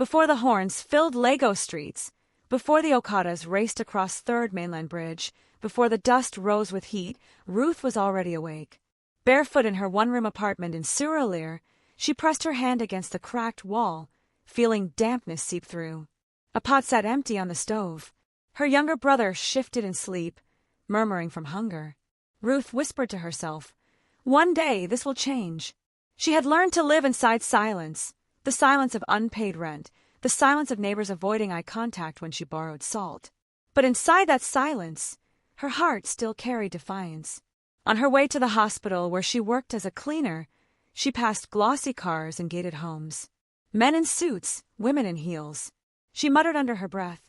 Before the horns filled Lego streets, before the Okadas raced across Third Mainland Bridge, before the dust rose with heat, Ruth was already awake. Barefoot in her one-room apartment in Suralire, she pressed her hand against the cracked wall, feeling dampness seep through. A pot sat empty on the stove. Her younger brother shifted in sleep, murmuring from hunger. Ruth whispered to herself, "One day this will change." She had learned to live inside silence, the silence of unpaid rent, the silence of neighbors avoiding eye contact when she borrowed salt. But inside that silence, her heart still carried defiance. On her way to the hospital where she worked as a cleaner, she passed glossy cars and gated homes. Men in suits, women in heels. She muttered under her breath,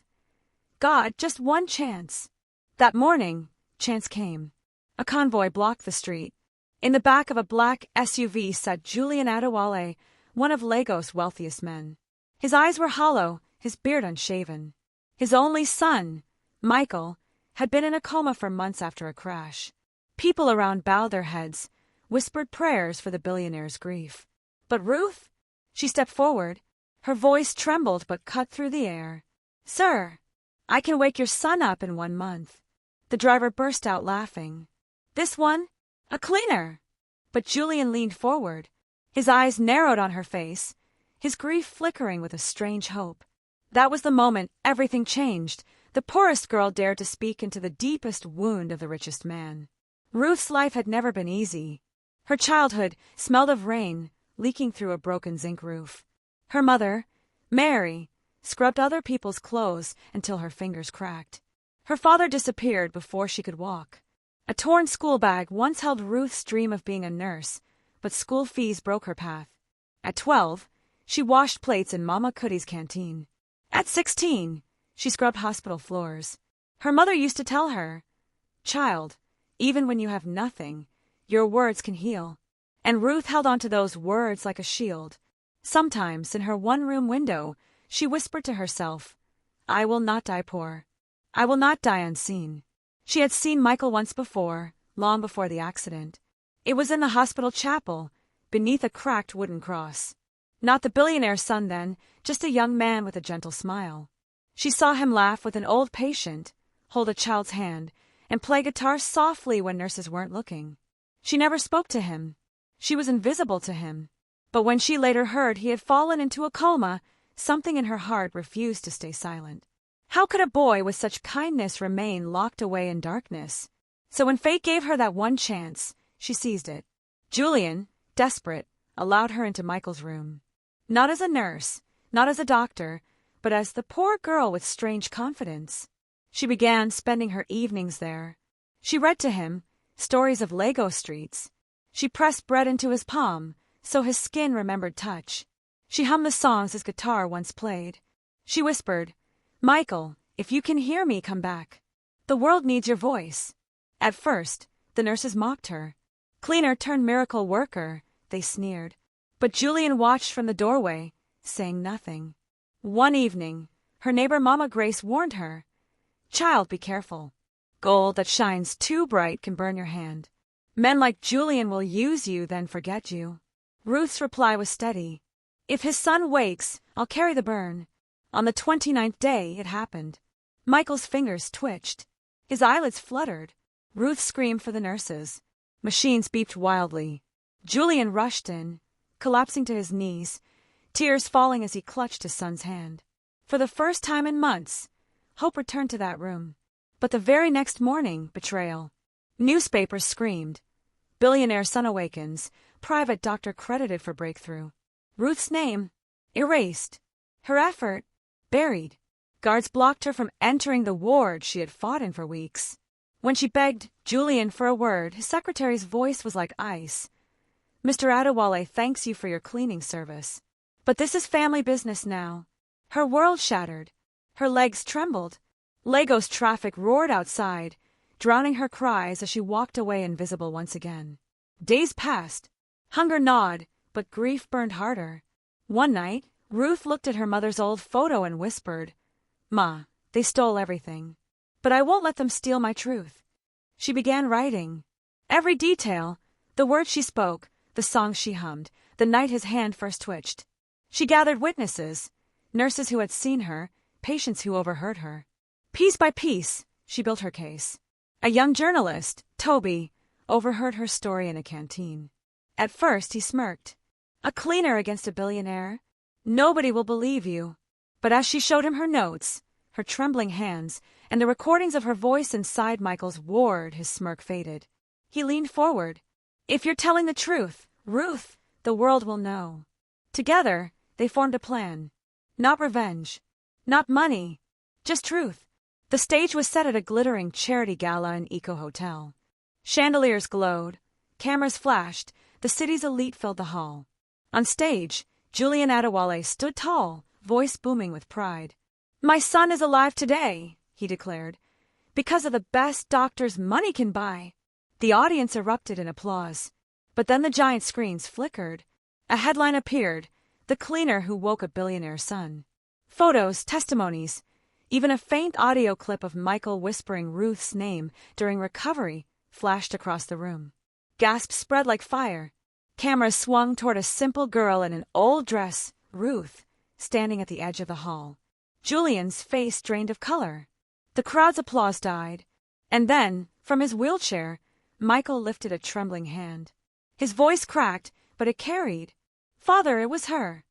"God, just one chance." That morning, chance came. A convoy blocked the street. In the back of a black SUV sat Julian Adewale, one of Lagos' wealthiest men. His eyes were hollow, his beard unshaven. His only son, Michael, had been in a coma for months after a crash. People around bowed their heads, whispered prayers for the billionaire's grief. But Ruth? She stepped forward. Her voice trembled but cut through the air. "Sir, I can wake your son up in 1 month." The driver burst out laughing. "This one? A cleaner!" But Julian leaned forward, his eyes narrowed on her face, his grief flickering with a strange hope. That was the moment everything changed. The poorest girl dared to speak into the deepest wound of the richest man. Ruth's life had never been easy. Her childhood smelled of rain, leaking through a broken zinc roof. Her mother, Mary, scrubbed other people's clothes until her fingers cracked. Her father disappeared before she could walk. A torn school bag once held Ruth's dream of being a nurse, but school fees broke her path. At 12, she washed plates in Mama Cootie's canteen. At 16, she scrubbed hospital floors. Her mother used to tell her, "Child, even when you have nothing, your words can heal." And Ruth held on to those words like a shield. Sometimes, in her one-room window, she whispered to herself, "I will not die poor. I will not die unseen." She had seen Michael once before, long before the accident. It was in the hospital chapel, beneath a cracked wooden cross. Not the billionaire's son then, just a young man with a gentle smile. She saw him laugh with an old patient, hold a child's hand, and play guitar softly when nurses weren't looking. She never spoke to him. She was invisible to him. But when she later heard he had fallen into a coma, something in her heart refused to stay silent. How could a boy with such kindness remain locked away in darkness? So when fate gave her that one chance, she seized it. Julian, desperate, allowed her into Michael's room. Not as a nurse, not as a doctor, but as the poor girl with strange confidence. She began spending her evenings there. She read to him stories of Lego streets. She pressed bread into his palm, so his skin remembered touch. She hummed the songs his guitar once played. She whispered, "Michael, if you can hear me, come back. The world needs your voice." At first, the nurses mocked her. "Cleaner turned miracle worker," they sneered. But Julian watched from the doorway, saying nothing. One evening, her neighbor Mama Grace warned her, "Child, be careful. Gold that shines too bright can burn your hand. Men like Julian will use you, then forget you." Ruth's reply was steady. "If his son wakes, I'll carry the burn." On the 29th day, it happened. Michael's fingers twitched. His eyelids fluttered. Ruth screamed for the nurses. Machines beeped wildly. Julian rushed in, collapsing to his knees, tears falling as he clutched his son's hand. For the first time in months, hope returned to that room. But the very next morning, betrayal. Newspapers screamed. Billionaire son awakens, private doctor credited for breakthrough. Ruth's name, erased. Her effort, buried. Guards blocked her from entering the ward she had fought in for weeks. When she begged Julian for a word, his secretary's voice was like ice. "Mr. Adewale thanks you for your cleaning service. But this is family business now." Her world shattered. Her legs trembled. Lagos traffic roared outside, drowning her cries as she walked away invisible once again. Days passed. Hunger gnawed, but grief burned harder. One night, Ruth looked at her mother's old photo and whispered, "Ma, they stole everything. But I won't let them steal my truth." She began writing. Every detail, the words she spoke, the songs she hummed, the night his hand first twitched. She gathered witnesses, Nurses who had seen her, patients who overheard her. Piece by piece, she built her case. A young journalist, Toby, overheard her story in a canteen. At first he smirked. A cleaner against a billionaire? Nobody will believe you. But as she showed him her notes, her trembling hands, and the recordings of her voice inside Michael's ward, his smirk faded. He leaned forward. If you're telling the truth, Ruth, the world will know. Together, they formed a plan. Not revenge. Not money. Just truth. The stage was set at a glittering charity gala in Eco Hotel. Chandeliers glowed. Cameras flashed. The city's elite filled the hall. On stage, Julian Adewale stood tall, voice booming with pride. My son is alive today, he declared, because of the best doctors money can buy. The audience erupted in applause. But then the giant screens flickered. A headline appeared, The Cleaner Who Woke a Billionaire's Son. Photos, testimonies, even a faint audio clip of Michael whispering Ruth's name during recovery flashed across the room. Gasps spread like fire. Cameras swung toward a simple girl in an old dress, Ruth, standing at the edge of the hall. Julian's face drained of color. The crowd's applause died. And then, from his wheelchair, Michael lifted a trembling hand. His voice cracked, but it carried. Father, it was her.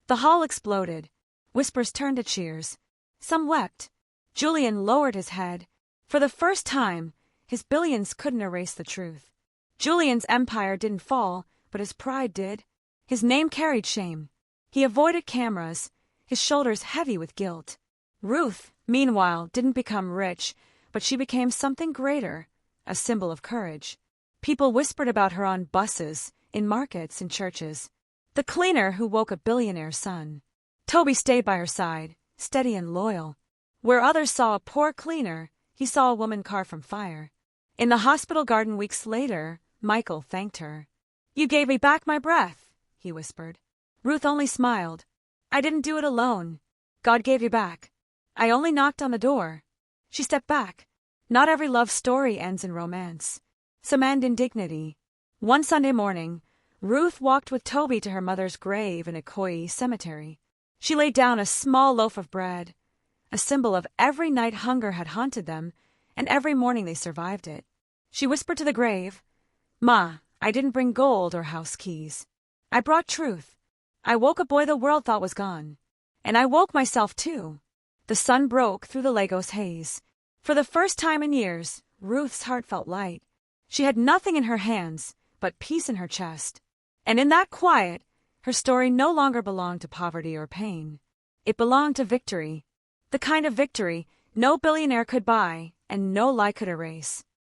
The hall exploded. Whispers turned to cheers. Some wept. Julian lowered his head. For the first time, his billions couldn't erase the truth. Julian's empire didn't fall, but his pride did. His name carried shame. He avoided cameras, his shoulders heavy with guilt. Ruth, meanwhile, didn't become rich, but she became something greater, a symbol of courage. People whispered about her on buses, in markets, in churches. The cleaner who woke a billionaire's son. Toby stayed by her side, steady and loyal. Where others saw a poor cleaner, he saw a woman carved from fire. In the hospital garden weeks later, Michael thanked her. You gave me back my breath, he whispered. Ruth only smiled. I didn't do it alone. God gave you back. I only knocked on the door. She stepped back. Not every love story ends in romance. Some end in dignity. One Sunday morning, Ruth walked with Toby to her mother's grave in Ikoyi Cemetery. She laid down a small loaf of bread, a symbol of every night hunger had haunted them, and every morning they survived it. She whispered to the grave, Ma, I didn't bring gold or house keys. I brought truth. I woke a boy the world thought was gone. And I woke myself too. The sun broke through the Lagos haze. For the first time in years, Ruth's heart felt light. She had nothing in her hands, but peace in her chest. And in that quiet, her story no longer belonged to poverty or pain. It belonged to victory. The kind of victory no billionaire could buy and no lie could erase.